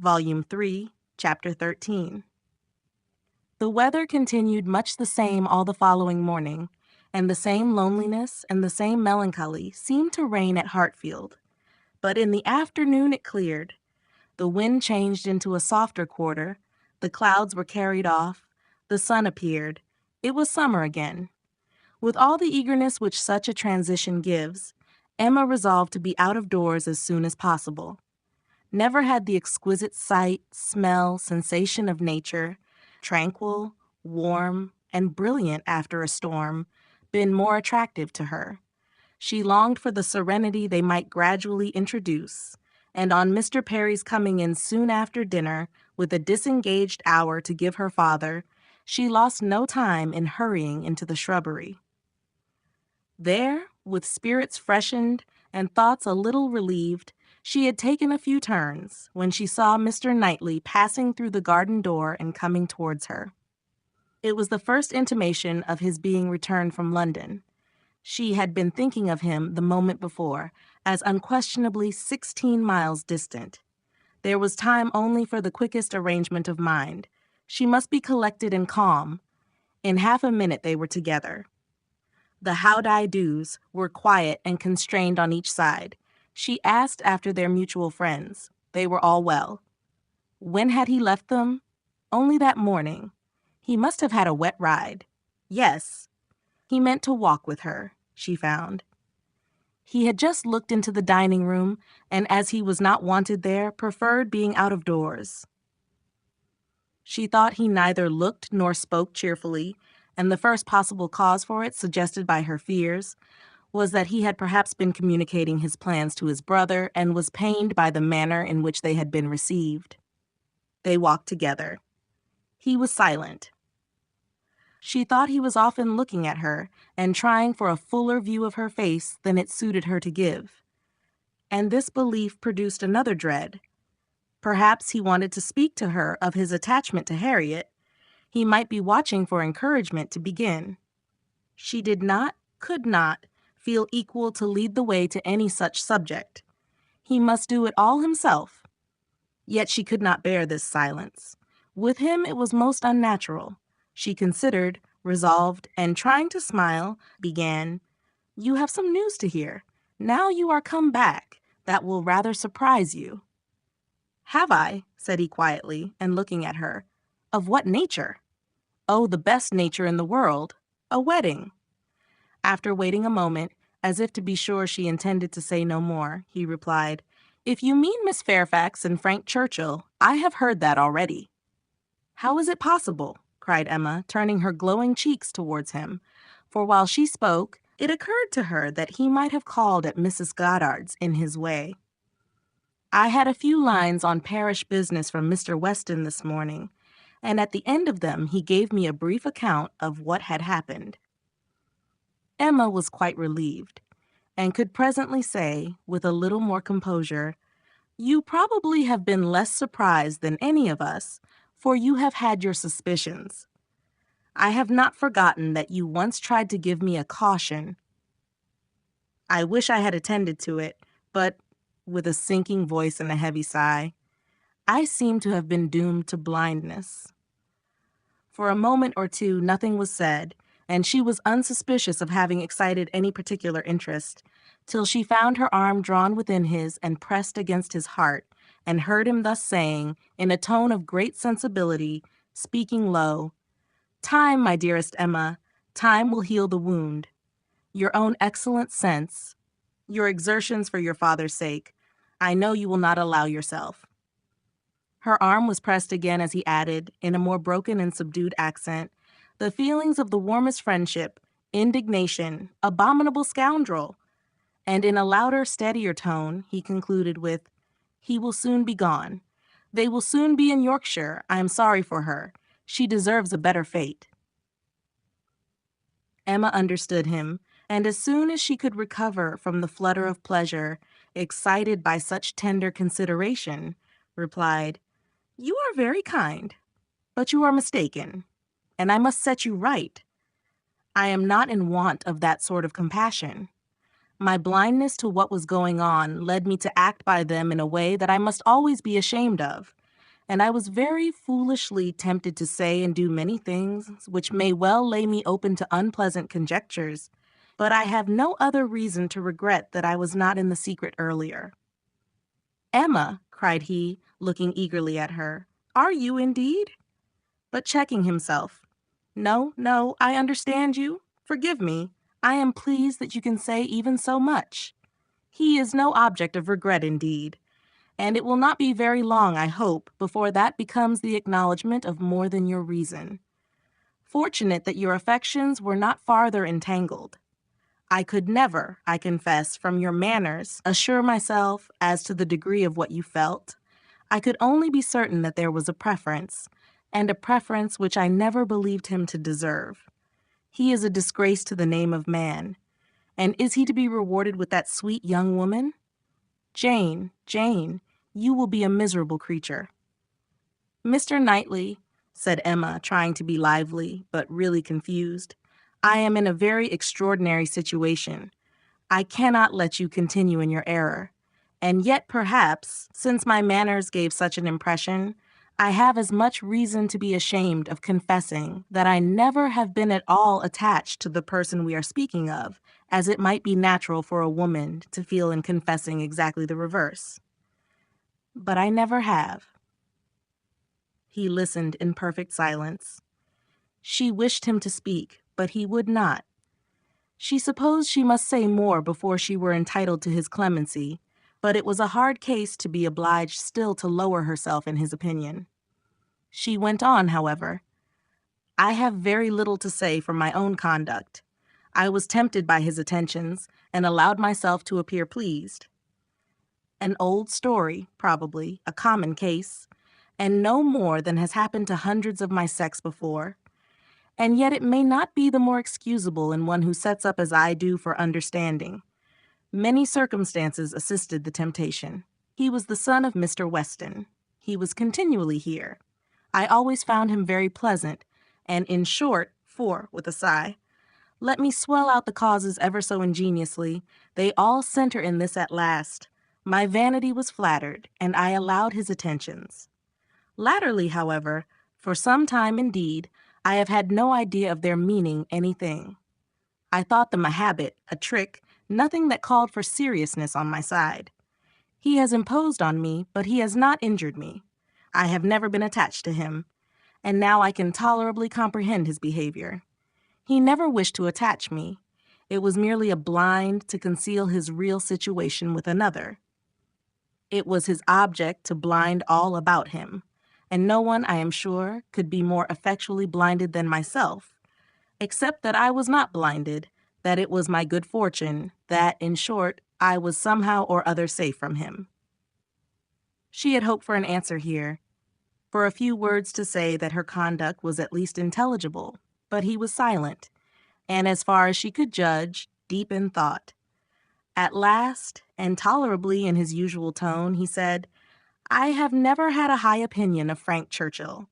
Volume 3, Chapter 13. The weather continued much the same all the following morning, and the same loneliness and the same melancholy seemed to reign at Hartfield. But in the afternoon it cleared. The wind changed into a softer quarter, the clouds were carried off, the sun appeared. It was summer again. With all the eagerness which such a transition gives, Emma resolved to be out of doors as soon as possible. Never had the exquisite sight, smell, sensation of nature, tranquil, warm, and brilliant after a storm, been more attractive to her. She longed for the serenity they might gradually introduce, and on Mr. Perry's coming in soon after dinner with a disengaged hour to give her father, she lost no time in hurrying into the shrubbery. There, with spirits freshened and thoughts a little relieved, she had taken a few turns when she saw Mr. Knightley passing through the garden door and coming towards her. It was the first intimation of his being returned from London. She had been thinking of him the moment before, as unquestionably 16 miles distant. There was time only for the quickest arrangement of mind. She must be collected and calm. In half a minute they were together. The how-d'ye-dos were quiet and constrained on each side. She asked after their mutual friends. They were all well. When had he left them? Only that morning. He must have had a wet ride. Yes. He meant to walk with her, she found. He had just looked into the dining room, and as he was not wanted there, preferred being out of doors. She thought he neither looked nor spoke cheerfully, and the first possible cause for it, suggested by her fears, was that he had perhaps been communicating his plans to his brother and was pained by the manner in which they had been received. They walked together. He was silent. She thought he was often looking at her and trying for a fuller view of her face than it suited her to give. And this belief produced another dread. Perhaps he wanted to speak to her of his attachment to Harriet. He might be watching for encouragement to begin. She did not, could not, feel equal to lead the way to any such subject. He must do it all himself. Yet she could not bear this silence. With him it was most unnatural. She considered, resolved, and trying to smile, began, "You have some news to hear. Now you are come back. That will rather surprise you." "Have I?" said he quietly, and looking at her. "Of what nature?" "Oh, the best nature in the world. A wedding." After waiting a moment, as if to be sure she intended to say no more, he replied, "If you mean Miss Fairfax and Frank Churchill, I have heard that already." "How is it possible?" cried Emma, turning her glowing cheeks towards him, for while she spoke, it occurred to her that he might have called at Mrs. Goddard's in his way. "I had a few lines on parish business from Mr. Weston this morning, and at the end of them he gave me a brief account of what had happened." Emma was quite relieved, and could presently say, with a little more composure, "You probably have been less surprised than any of us, for you have had your suspicions. I have not forgotten that you once tried to give me a caution. I wish I had attended to it, but," with a sinking voice and a heavy sigh, "I seem to have been doomed to blindness." For a moment or two nothing was said, and she was unsuspicious of having excited any particular interest, till she found her arm drawn within his and pressed against his heart, and heard him thus saying, in a tone of great sensibility, speaking low, "Time, my dearest Emma, time will heal the wound. Your own excellent sense, your exertions for your father's sake, I know you will not allow yourself." Her arm was pressed again as he added, in a more broken and subdued accent, "The feelings of the warmest friendship, indignation, abominable scoundrel!" And in a louder, steadier tone, he concluded with, "He will soon be gone. They will soon be in Yorkshire. I am sorry for her. She deserves a better fate." Emma understood him, and as soon as she could recover from the flutter of pleasure excited by such tender consideration, replied, "You are very kind, but you are mistaken, and I must set you right. I am not in want of that sort of compassion. My blindness to what was going on led me to act by them in a way that I must always be ashamed of, and I was very foolishly tempted to say and do many things which may well lay me open to unpleasant conjectures, but I have no other reason to regret that I was not in the secret earlier." "Emma," cried he, looking eagerly at her, "are you indeed?" But checking himself, "No, no, I understand you. Forgive me. I am pleased that you can say even so much. He is no object of regret indeed, and it will not be very long, I hope, before that becomes the acknowledgment of more than your reason. Fortunate that your affections were not farther entangled. I could never, I confess, from your manners, assure myself as to the degree of what you felt. I could only be certain that there was a preference, and a preference which I never believed him to deserve. He is a disgrace to the name of man. And is he to be rewarded with that sweet young woman? Jane, Jane, you will be a miserable creature." "Mr. Knightley," said Emma, trying to be lively, but really confused, "I am in a very extraordinary situation. I cannot let you continue in your error. And yet, perhaps, since my manners gave such an impression, I have as much reason to be ashamed of confessing that I never have been at all attached to the person we are speaking of, as it might be natural for a woman to feel in confessing exactly the reverse. But I never have." He listened in perfect silence. She wished him to speak, but he would not. She supposed she must say more before she were entitled to his clemency, but it was a hard case to be obliged still to lower herself in his opinion. She went on, however. "I have very little to say for my own conduct. I was tempted by his attentions, and allowed myself to appear pleased. An old story, probably, a common case, and no more than has happened to hundreds of my sex before. And yet it may not be the more excusable in one who sets up as I do for understanding. Many circumstances assisted the temptation. He was the son of Mr. Weston. He was continually here. I always found him very pleasant, and in short, for, with a sigh, let me swell out the causes ever so ingeniously, they all center in this at last. My vanity was flattered, and I allowed his attentions. Latterly, however, for some time indeed, I have had no idea of their meaning anything. I thought them a habit, a trick, nothing that called for seriousness on my side. He has imposed on me, but he has not injured me. I have never been attached to him, and now I can tolerably comprehend his behavior. He never wished to attach me. It was merely a blind to conceal his real situation with another. It was his object to blind all about him, and no one, I am sure, could be more effectually blinded than myself, except that I was not blinded, that it was my good fortune, that, in short, I was somehow or other safe from him." She had hoped for an answer here, for a few words to say that her conduct was at least intelligible, but he was silent, and as far as she could judge, deep in thought. At last, and tolerably in his usual tone, he said, "I have never had a high opinion of Frank Churchill.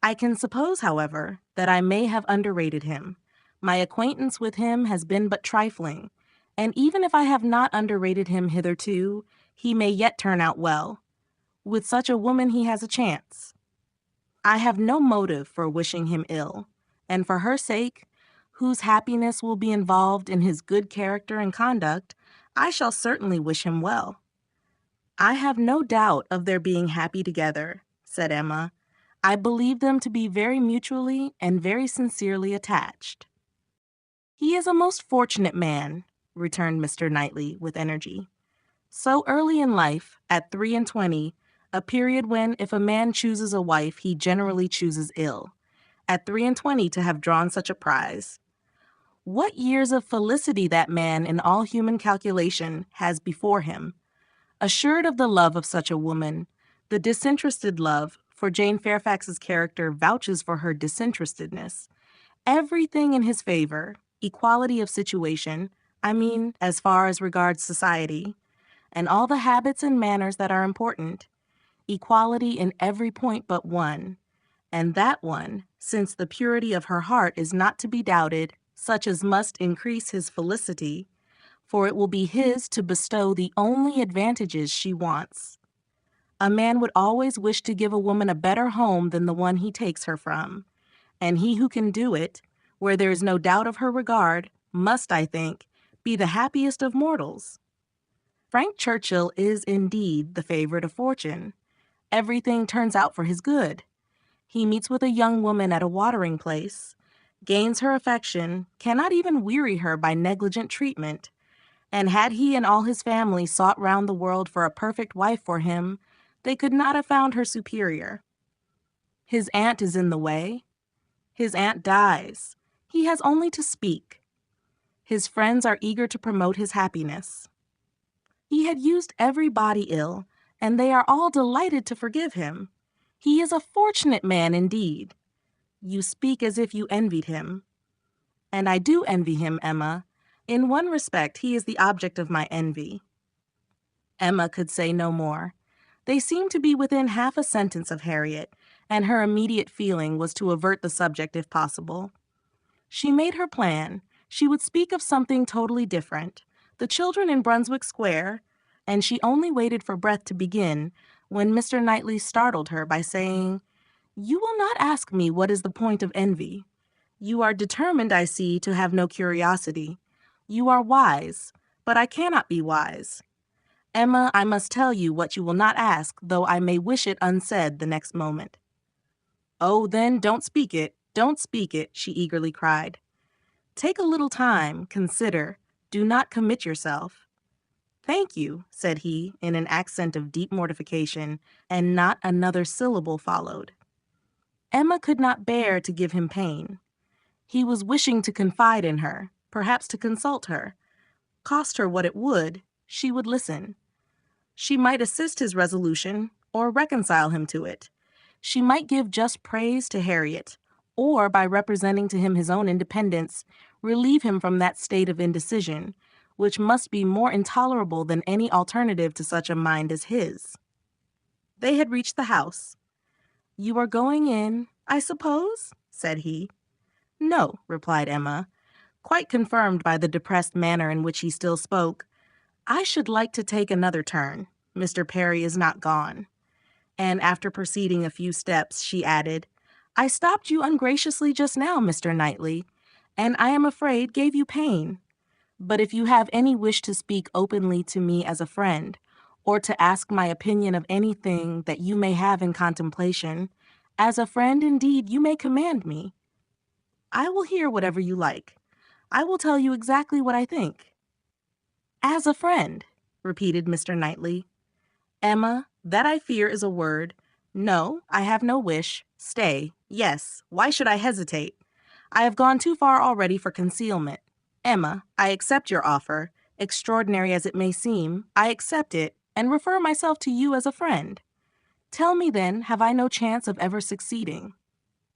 I can suppose, however, that I may have underrated him. My acquaintance with him has been but trifling, and even if I have not underrated him hitherto, he may yet turn out well. With such a woman he has a chance. I have no motive for wishing him ill, and for her sake, whose happiness will be involved in his good character and conduct, I shall certainly wish him well." "I have no doubt of their being happy together," said Emma. "I believe them to be very mutually and very sincerely attached." "He is a most fortunate man," returned Mr. Knightley with energy. "So early in life, at 23, a period when, if a man chooses a wife, he generally chooses ill, at 23 to have drawn such a prize. What years of felicity that man, in all human calculation, has before him! Assured of the love of such a woman, the disinterested love, for Jane Fairfax's character vouches for her disinterestedness, everything in his favor, equality of situation, I mean, as far as regards society, and all the habits and manners that are important, equality in every point but one, and that one, since the purity of her heart is not to be doubted, such as must increase his felicity, for it will be his to bestow the only advantages she wants. A man would always wish to give a woman a better home than the one he takes her from, and he who can do it, where there is no doubt of her regard, must, I think, be the happiest of mortals. Frank Churchill is indeed the favorite of fortune. Everything turns out for his good. He meets with a young woman at a watering place, gains her affection, cannot even weary her by negligent treatment, and had he and all his family sought round the world for a perfect wife for him, they could not have found her superior. His aunt is in the way. His aunt dies. He has only to speak. His friends are eager to promote his happiness. He had used everybody ill, and they are all delighted to forgive him. He is a fortunate man indeed. You speak as if you envied him. And I do envy him, Emma. In one respect, he is the object of my envy. Emma could say no more. They seemed to be within half a sentence of Harriet, and her immediate feeling was to avert the subject if possible. She made her plan. She would speak of something totally different, the children in Brunswick Square, and she only waited for breath to begin when Mr. Knightley startled her by saying, "You will not ask me what is the point of envy. You are determined, I see, to have no curiosity. You are wise, but I cannot be wise. Emma, I must tell you what you will not ask, though I may wish it unsaid the next moment." "Oh, then, don't speak it, she eagerly cried. "Take a little time, consider, do not commit yourself." "Thank you," said he, in an accent of deep mortification, and not another syllable followed. Emma could not bear to give him pain. He was wishing to confide in her, perhaps to consult her. Cost her what it would, she would listen. She might assist his resolution, or reconcile him to it. She might give just praise to Harriet, or, by representing to him his own independence, relieve him from that state of indecision, which must be more intolerable than any alternative to such a mind as his. They had reached the house. "You are going in, I suppose?" said he. "No," replied Emma, quite confirmed by the depressed manner in which he still spoke. "I should like to take another turn. Mr. Perry is not gone." And after proceeding a few steps, she added, "I stopped you ungraciously just now, Mr. Knightley, and I am afraid gave you pain. But if you have any wish to speak openly to me as a friend, or to ask my opinion of anything that you may have in contemplation, as a friend indeed you may command me. I will hear whatever you like. I will tell you exactly what I think." "As a friend," repeated Mr. Knightley. "Emma, that I fear is a word. No, I have no wish. Stay. Yes, why should I hesitate? I have gone too far already for concealment. Emma, I accept your offer. Extraordinary as it may seem, I accept it, and refer myself to you as a friend. Tell me then, have I no chance of ever succeeding?"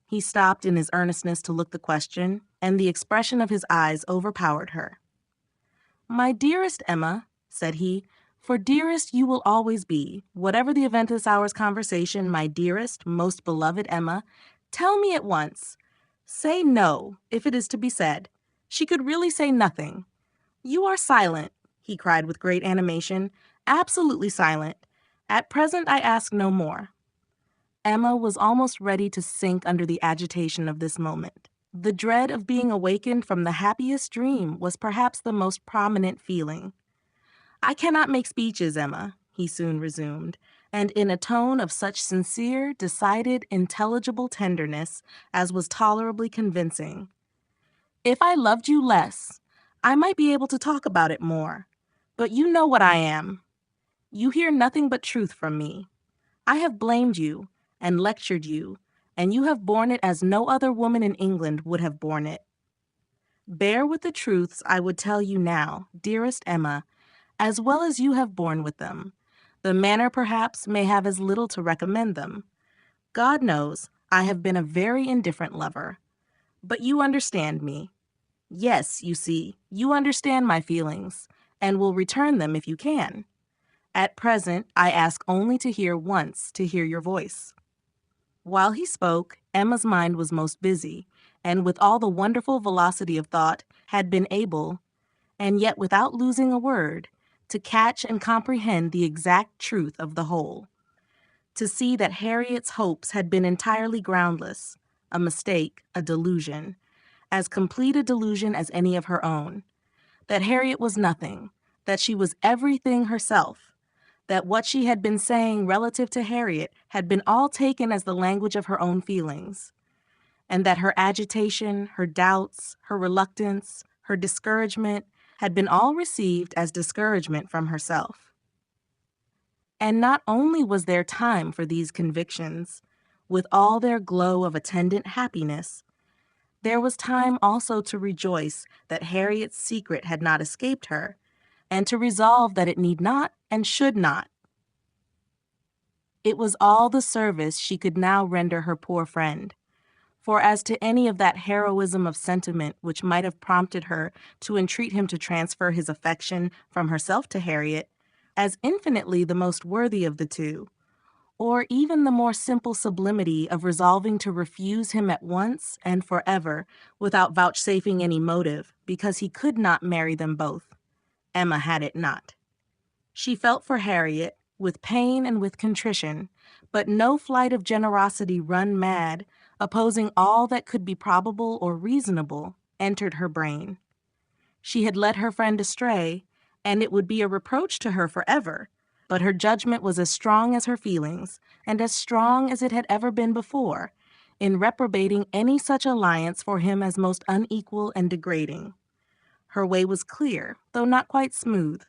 He stopped in his earnestness to look the question, and the expression of his eyes overpowered her. "My dearest Emma," said he, "for dearest you will always be, whatever the event of this hour's conversation, my dearest, most beloved Emma, tell me at once. Say no, if it is to be said." She could really say nothing. "You are silent," he cried with great animation, "absolutely silent. At present I ask no more." Emma was almost ready to sink under the agitation of this moment. The dread of being awakened from the happiest dream was perhaps the most prominent feeling. "I cannot make speeches, Emma," he soon resumed, and in a tone of such sincere, decided, intelligible tenderness as was tolerably convincing. "If I loved you less, I might be able to talk about it more. But you know what I am. You hear nothing but truth from me. I have blamed you and lectured you, and you have borne it as no other woman in England would have borne it. Bear with the truths I would tell you now, dearest Emma, as well as you have borne with them. The manner, perhaps, may have as little to recommend them. God knows, I have been a very indifferent lover. But you understand me. Yes, you see, you understand my feelings, and will return them if you can. At present, I ask only to hear once, to hear your voice." While he spoke, Emma's mind was most busy, and with all the wonderful velocity of thought, had been able, and yet without losing a word, to catch and comprehend the exact truth of the whole. to see that Harriet's hopes had been entirely groundless, a mistake, a delusion, as complete a delusion as any of her own, that Harriet was nothing, that she was everything herself, that what she had been saying relative to Harriet had been all taken as the language of her own feelings, and that her agitation, her doubts, her reluctance, her discouragement had been all received as discouragement from herself. And not only was there time for these convictions, with all their glow of attendant happiness, there was time also to rejoice that Harriet's secret had not escaped her, and to resolve that it need not and should not. It was all the service she could now render her poor friend, for as to any of that heroism of sentiment which might have prompted her to entreat him to transfer his affection from herself to Harriet, as infinitely the most worthy of the two, or even the more simple sublimity of resolving to refuse him at once and forever without vouchsafing any motive, because he could not marry them both, Emma had it not. She felt for Harriet, with pain and with contrition, but no flight of generosity run mad, opposing all that could be probable or reasonable, entered her brain. She had led her friend astray, and it would be a reproach to her forever, but her judgment was as strong as her feelings, and as strong as it had ever been before, in reprobating any such alliance for him as most unequal and degrading. Her way was clear, though not quite smooth.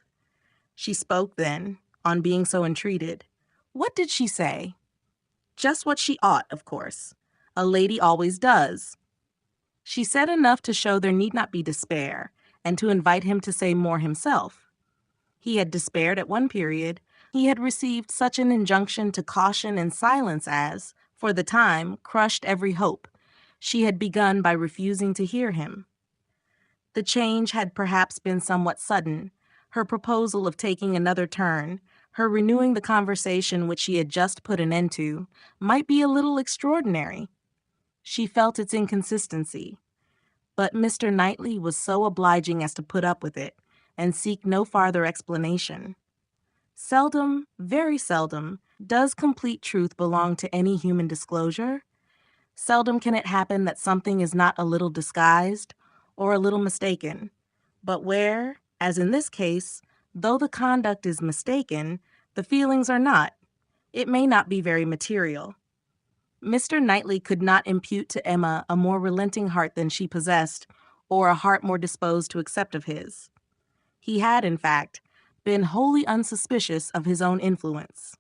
She spoke then, on being so entreated. What did she say? Just what she ought, of course. A lady always does. She said enough to show there need not be despair, and to invite him to say more himself. He had despaired at one period. He had received such an injunction to caution and silence as, for the time, crushed every hope. She had begun by refusing to hear him. The change had perhaps been somewhat sudden. Her proposal of taking another turn, her renewing the conversation which she had just put an end to, might be a little extraordinary. She felt its inconsistency. But Mr. Knightley was so obliging as to put up with it, and seek no farther explanation. Seldom, very seldom, does complete truth belong to any human disclosure. Seldom can it happen that something is not a little disguised, or a little mistaken. But where, as in this case, though the conduct is mistaken, the feelings are not, it may not be very material. Mr. Knightley could not impute to Emma a more relenting heart than she possessed, or a heart more disposed to accept of his. He had, in fact, been wholly unsuspicious of his own influence.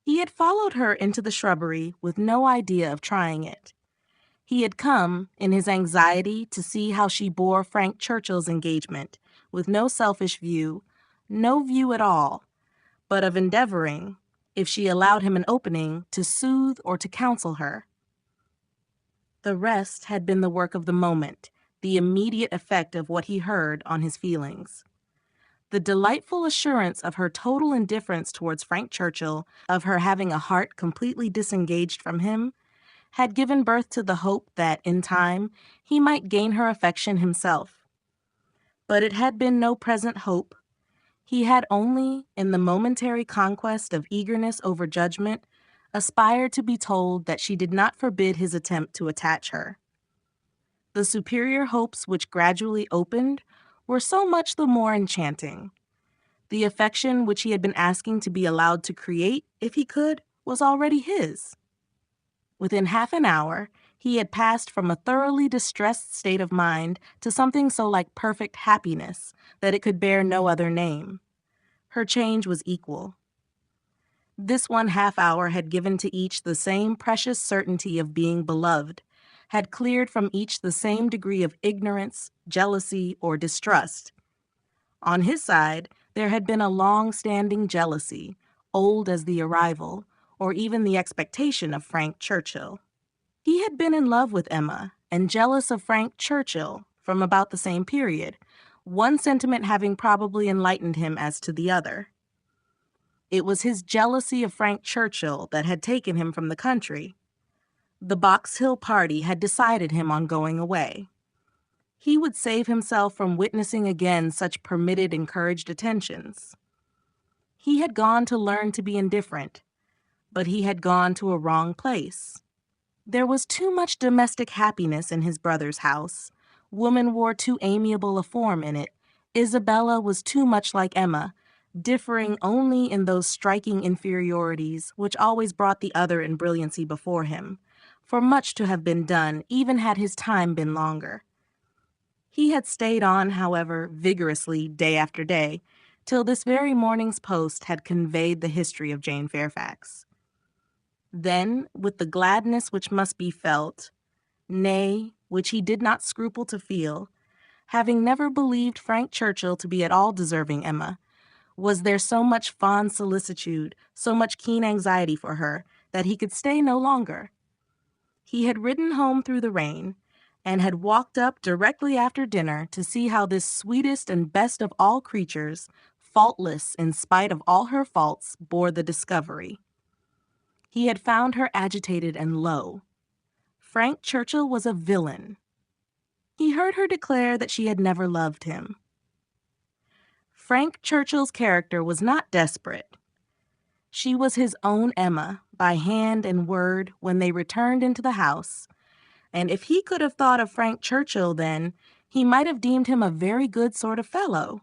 He had followed her into the shrubbery with no idea of trying it. He had come, in his anxiety, to see how she bore Frank Churchill's engagement, with no selfish view, no view at all, but of endeavoring, if she allowed him an opening, to soothe or to counsel her. The rest had been the work of the moment, the immediate effect of what he heard on his feelings. The delightful assurance of her total indifference towards Frank Churchill, of her having a heart completely disengaged from him, had given birth to the hope that, in time, he might gain her affection himself. But it had been no present hope. He had only, in the momentary conquest of eagerness over judgment, aspired to be told that she did not forbid his attempt to attach her. The superior hopes which gradually opened were so much the more enchanting. The affection which he had been asking to be allowed to create, if he could, was already his. Within half an hour, he had passed from a thoroughly distressed state of mind to something so like perfect happiness that it could bear no other name. Her change was equal. This 1/2 hour had given to each the same precious certainty of being beloved, had cleared from each the same degree of ignorance, jealousy, or distrust. On his side, there had been a long-standing jealousy, old as the arrival, or even the expectation of Frank Churchill. He had been in love with Emma, and jealous of Frank Churchill, from about the same period, one sentiment having probably enlightened him as to the other. It was his jealousy of Frank Churchill that had taken him from the country. The Box Hill party had decided him on going away. He would save himself from witnessing again such permitted, encouraged attentions. He had gone to learn to be indifferent, but he had gone to a wrong place. There was too much domestic happiness in his brother's house. Woman wore too amiable a form in it. Isabella was too much like Emma, differing only in those striking inferiorities which always brought the other in brilliancy before him, for much to have been done, even had his time been longer. He had stayed on, however, vigorously day after day, till this very morning's post had conveyed the history of Jane Fairfax. Then, with the gladness which must be felt, nay, which he did not scruple to feel, having never believed Frank Churchill to be at all deserving Emma, was there so much fond solicitude, so much keen anxiety for her, that he could stay no longer. He had ridden home through the rain, and had walked up directly after dinner to see how this sweetest and best of all creatures, faultless in spite of all her faults, bore the discovery. He had found her agitated and low. Frank Churchill was a villain. He heard her declare that she had never loved him. Frank Churchill's character was not desperate. She was his own Emma, by hand and word, when they returned into the house, and if he could have thought of Frank Churchill then, he might have deemed him a very good sort of fellow.